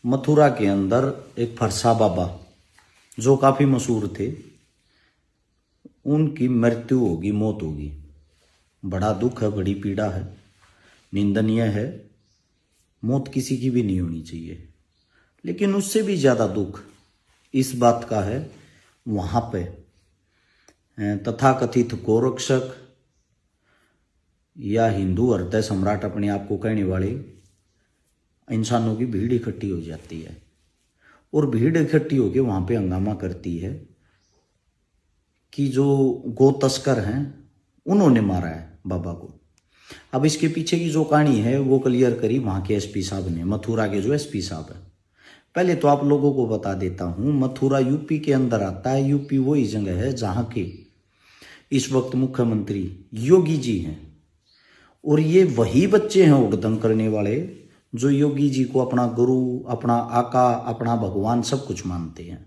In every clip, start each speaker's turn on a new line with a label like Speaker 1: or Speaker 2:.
Speaker 1: मथुरा के अंदर एक फरसा बाबा जो काफी मशहूर थे, उनकी मृत्यु होगी, मौत होगी। बड़ा दुख है, बड़ी पीड़ा है, निंदनीय है। मौत किसी की भी नहीं होनी चाहिए, लेकिन उससे भी ज्यादा दुख इस बात का है वहां पे तथाकथित गोरक्षक या हिंदू हृदय सम्राट अपने आप को कहने वाले इंसानों की भीड़ इकट्ठी हो जाती है और भीड़ इकट्ठी होकर वहां पे हंगामा करती है कि जो गो तस्कर हैं उन्होंने मारा है बाबा को। अब इसके पीछे की जो कहानी है वो क्लियर करी वहां के एसपी साहब ने, मथुरा के जो एसपी साहब है। पहले तो आप लोगों को बता देता हूं, मथुरा यूपी के अंदर आता है। यूपी वही जगह है जहां के इस वक्त मुख्यमंत्री योगी जी हैं, और ये वही बच्चे हैं उड़दंग करने वाले जो योगी जी को अपना गुरु, अपना आका, अपना भगवान सब कुछ मानते हैं।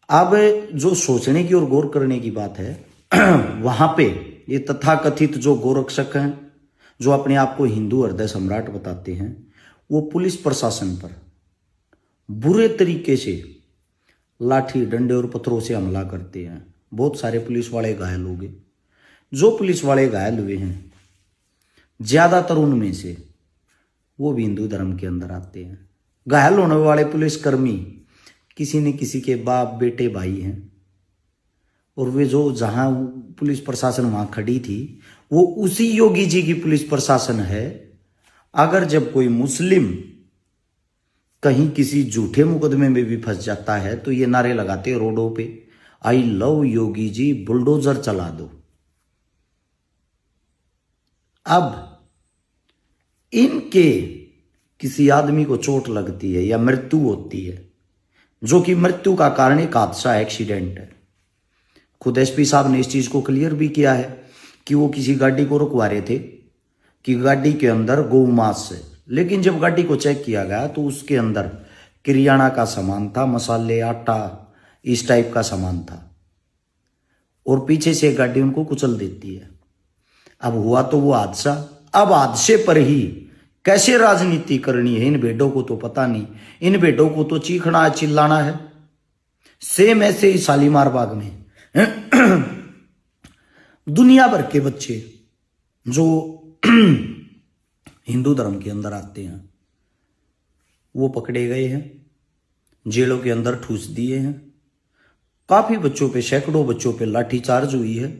Speaker 1: अब जो सोचने की और गौर करने की बात है वहां पे ये तथाकथित जो गोरक्षक हैं, जो अपने आप को हिंदू हृदय सम्राट बताते हैं, वो पुलिस प्रशासन पर बुरे तरीके से लाठी, डंडे और पत्थरों से हमला करते हैं। बहुत सारे पुलिस वाले घायल हो गए। जो पुलिस वाले घायल हुए हैं ज्यादातर उनमें से वो भी हिंदू धर्म के अंदर आते हैं। घायल होने वाले पुलिसकर्मी किसी न किसी के बाप, बेटे, भाई हैं, और वे जो जहां पुलिस प्रशासन वहां खड़ी थी वो उसी योगी जी की पुलिस प्रशासन है। अगर जब कोई मुस्लिम कहीं किसी झूठे मुकदमे में भी फंस जाता है तो ये नारे लगाते रोडों पे, I love Yogi ji, bulldozer चला दो। अब इनके किसी आदमी को चोट लगती है या मृत्यु होती है, जो कि मृत्यु का कारण एक हादसा, एक्सीडेंट है। खुद एसपी साहब ने इस चीज को क्लियर भी किया है कि वो किसी गाड़ी को रुकवा रहे थे कि गाड़ी के अंदर गौ मांस है, लेकिन जब गाड़ी को चेक किया गया तो उसके अंदर किरियाना का सामान था, मसाले, आटा, इस टाइप का सामान था, और पीछे से गाड़ी उनको कुचल देती है। अब हुआ तो वो हादसा। अब हादसे पर ही कैसे राजनीति करनी है इन भेड़ों को तो पता नहीं। इन भेड़ों को तो चीखना, चिल्लाना है। सेम ऐसे ही शालीमार बाग में दुनिया भर के बच्चे जो हिंदू धर्म के अंदर आते हैं वो पकड़े गए हैं, जेलों के अंदर ठूस दिए हैं। काफी बच्चों पे, सैकड़ों बच्चों पे लाठीचार्ज हुई है,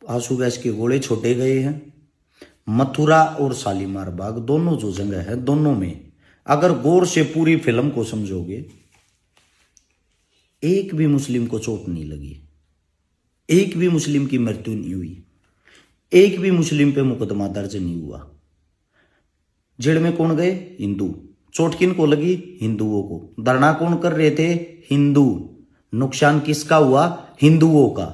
Speaker 1: आंसू गैस के गोले छोड़े गए हैं। मथुरा और शालीमार बाग दोनों जो जगह है, दोनों में अगर गौर से पूरी फिल्म को समझोगे, एक भी मुस्लिम को चोट नहीं लगी, एक भी मुस्लिम की मृत्यु नहीं हुई, एक भी मुस्लिम पे मुकदमा दर्ज नहीं हुआ। जेल में कौन गए? हिंदू। चोट किन को लगी? हिंदुओं को। धरना कौन कर रहे थे? हिंदू। नुकसान किसका हुआ? हिंदुओं का।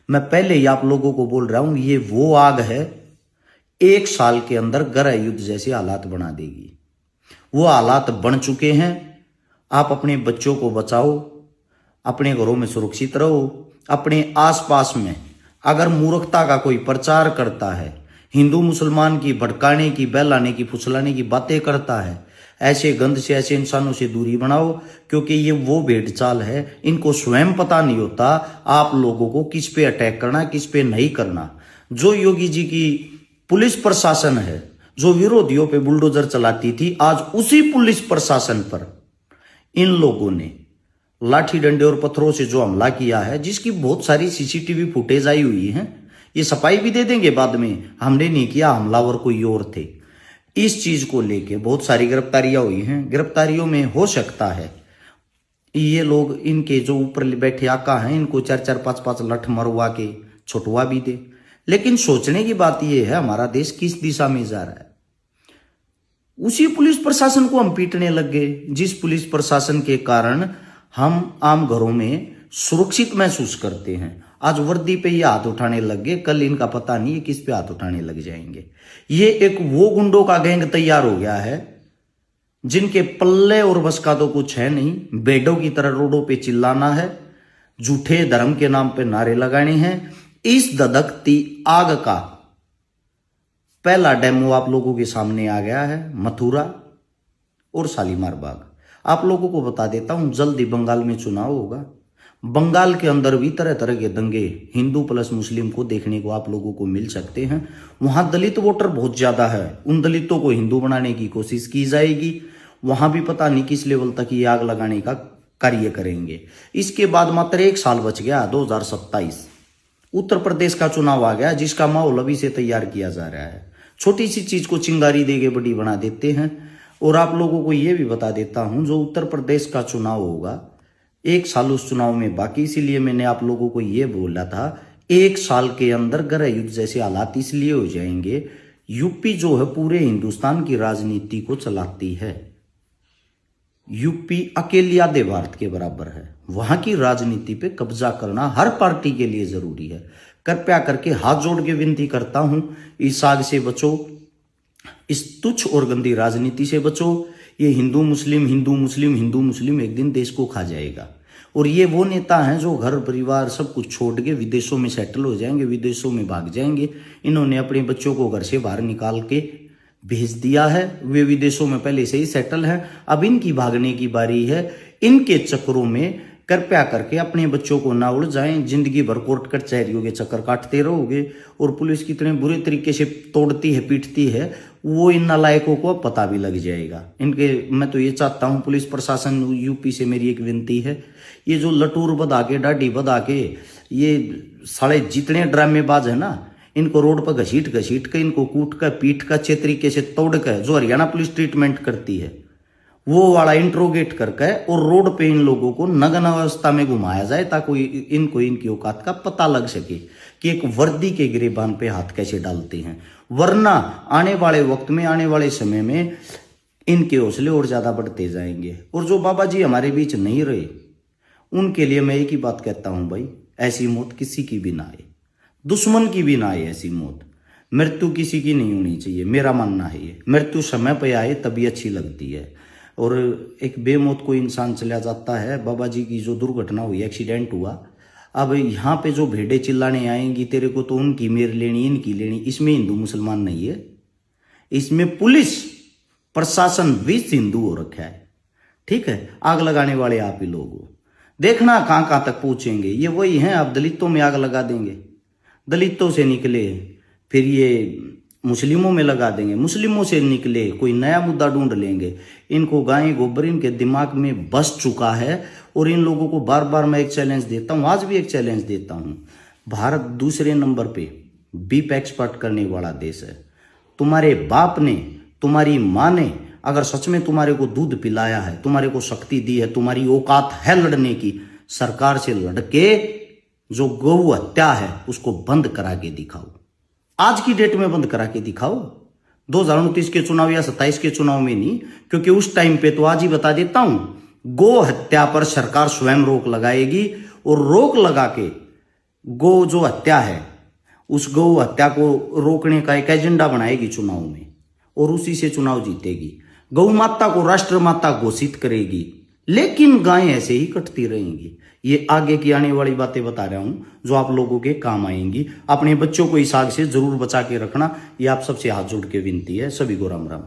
Speaker 1: मैं पहले ही आप लोगों को बोल रहा हूं, ये वो आग है 1 साल के अंदर गृह युद्ध जैसे हालात बना देगी। वो हालात बन चुके हैं। आप अपने बच्चों को बचाओ, अपने घरों में सुरक्षित रहो। अपने आसपास में अगर मूर्खता का कोई प्रचार करता है, हिंदू मुसलमान की भड़काने की, बहलाने की, फुसलाने की बातें करता है, ऐसे गंद से, ऐसे इंसानों से दूरी बनाओ, क्योंकि ये वो भेड़ चाल है, इनको स्वयं पता नहीं होता आप लोगों को किस पे अटैक करना, किस पे नहीं करना। जो योगी जी की पुलिस प्रशासन है, जो विरोधियों पे बुलडोजर चलाती थी, आज उसी पुलिस प्रशासन पर इन लोगों ने लाठी, डंडे और पत्थरों से जो हमला किया है, जिसकी बहुत सारी सीसीटीवी फुटेज आई हुई है, ये सफाई भी दे देंगे बाद में, हमने नहीं किया, हमलावर कोई और थे। इस चीज को लेके बहुत सारी गिरफ्तारियां हुई हैं। गिरफ्तारियों में हो सकता है ये लोग, इनके जो ऊपर बैठे आका हैं, इनको 4-4, 5-5 लठ मरवा के छुटवा भी दे। लेकिन सोचने की बात यह है, हमारा देश किस दिशा में जा रहा है। उसी पुलिस प्रशासन को हम पीटने लग गए, जिस पुलिस प्रशासन के कारण हम आम घरों में सुरक्षित महसूस करते हैं। आज वर्दी पे ये हाथ उठाने लग गए, कल इनका पता नहीं है किस पे हाथ उठाने लग जाएंगे। ये एक वो गुंडों का गैंग तैयार हो गया है जिनके पल्ले और बस का तो कुछ है नहीं। बेडों की तरह रोडों पे चिल्लाना है, झूठे धर्म के नाम पे नारे लगाने हैं। इस धधकती आग का पहला डेमो आप लोगों के सामने आ गया है। मथुरा और शालीमार बाग। आप लोगों को बता देता हूं, जल्दी बंगाल में चुनाव होगा। बंगाल के अंदर भी तरह तरह के दंगे हिंदू प्लस मुस्लिम को देखने को आप लोगों को मिल सकते हैं। वहां दलित वोटर बहुत ज्यादा है, उन दलितों को हिंदू बनाने की कोशिश की जाएगी। वहां भी पता नहीं किस लेवल तक ये आग लगाने का कार्य करेंगे। इसके बाद मात्र 1 साल बच गया, 2027 उत्तर प्रदेश का चुनाव आ गया, जिसका माहौल अभी से तैयार किया जा रहा है। छोटी सी चीज को चिंगारी देके बड़ी बना देते हैं। और आप लोगों को यह भी बता देता हूं, जो उत्तर प्रदेश का चुनाव होगा 1 साल उस चुनाव में बाकी, इसीलिए मैंने आप लोगों को यह बोला था 1 साल के अंदर गृह युद्ध जैसे हालात इसलिए हो जाएंगे। यूपी जो है पूरे हिंदुस्तान की राजनीति को चलाती है। यूपी अकेली आधे भारत के बराबर है। वहां की राजनीति पे कब्जा करना हर पार्टी के लिए जरूरी है। कृपया करके हाथ जोड़ के विनती करता हूं, इस आग से बचो, इस तुच्छ और गंदी राजनीति से बचो। ये हिंदू मुस्लिम हिंदू मुस्लिम हिंदू मुस्लिम एक दिन देश को खा जाएगा। और ये वो नेता हैं जो घर परिवार सब कुछ छोड़ के विदेशों में सेटल हो जाएंगे, विदेशों में भाग जाएंगे। इन्होंने अपने बच्चों को घर से बाहर निकाल के भेज दिया है, वे विदेशों में पहले से ही सेटल हैं। अब इनकी भागने की बारी है। इनके चक्करों में कृपया करके अपने बच्चों को ना उड़ जाएं। जिंदगी भर कोर्ट कचहरियों के चक्कर काटते रहोगे। और पुलिस कितने बुरे तरीके से तोड़ती है, पीटती है, वो इन नालायकों को पता भी लग जाएगा इनके। मैं तो ये चाहता हूं, पुलिस प्रशासन यूपी से मेरी एक विनती है, ये जो लटूर बधा के डाढ़ी बधा के ये साले जितने ड्रामेबाज है ना, इनको रोड पर घसीट घसीट के, इनको कूट कर पीट कर, अच्छे तरीके से तोड़ कर, जो हरियाणा पुलिस ट्रीटमेंट करती है वो वाला इंट्रोगेट करके और रोड पे इन लोगों को नग्न अवस्था में घुमाया जाए, ताकि इनको इनकी औकात का पता लग सके कि एक वर्दी के गिरेबान पे हाथ कैसे डालते हैं। वरना आने वाले वक्त में, आने वाले समय में इनके हौसले और ज्यादा बढ़ते जाएंगे। और जो बाबा जी हमारे बीच नहीं रहे, उनके लिए मैं एक ही बात कहता हूं, भाई ऐसी मौत किसी की भी ना आए, दुश्मन की भी ना आए ऐसी मौत। मृत्यु किसी की नहीं होनी चाहिए, मेरा मानना है ये। मृत्यु समय पे आए तभी अच्छी लगती है। और एक बेमौत कोई इंसान चला जाता है। बाबा जी की जो दुर्घटना हुई, एक्सीडेंट हुआ, अब यहाँ पे जो भेड़े चिल्लाने आएंगी तेरे को तो उनकी मेर लेनी, इनकी लेनी, इसमें हिंदू मुसलमान नहीं है। इसमें पुलिस प्रशासन भी हिंदू हो रखा है। ठीक है, आग लगाने वाले आप ही लोग हो। देखना कहां कहां तक पहुंचेंगे। ये वही हैं, आप दलितों में आग लगा देंगे, दलितों से निकले फिर ये मुस्लिमों में लगा देंगे, मुस्लिमों से निकले कोई नया मुद्दा ढूंढ लेंगे। इनको गाय गोबर इनके दिमाग में बस चुका है। और इन लोगों को बार बार मैं एक चैलेंज देता हूं, आज भी एक चैलेंज देता हूं। भारत दूसरे नंबर पे बीफ एक्सपोर्ट करने वाला देश है। तुम्हारे बाप ने, तुम्हारी माँ ने अगर सच में तुम्हारे को दूध पिलाया है, तुम्हारे को शक्ति दी है, तुम्हारी औकात है लड़ने की, सरकार से लड़के जो गौ हत्या है उसको बंद करा के दिखाओ। आज की डेट में बंद करा के दिखाओ। 2029 के चुनाव या 27 के चुनाव में नहीं, क्योंकि उस टाइम पे तो आज ही बता देता हूं, गौ हत्या पर सरकार स्वयं रोक लगाएगी। और रोक लगा के गौ जो हत्या है, उस गौ हत्या को रोकने का एक एजेंडा बनाएगी चुनाव में, और उसी से चुनाव जीतेगी। गौ माता को राष्ट्र माता घोषित करेगी, लेकिन गायें ऐसे ही कटती रहेंगी। ये आगे की आने वाली बातें बता रहा हूं, जो आप लोगों के काम आएंगी। अपने बच्चों को इस आग से जरूर बचा के रखना, ये आप सबसे हाथ जोड़ के विनती है। सभी को राम राम।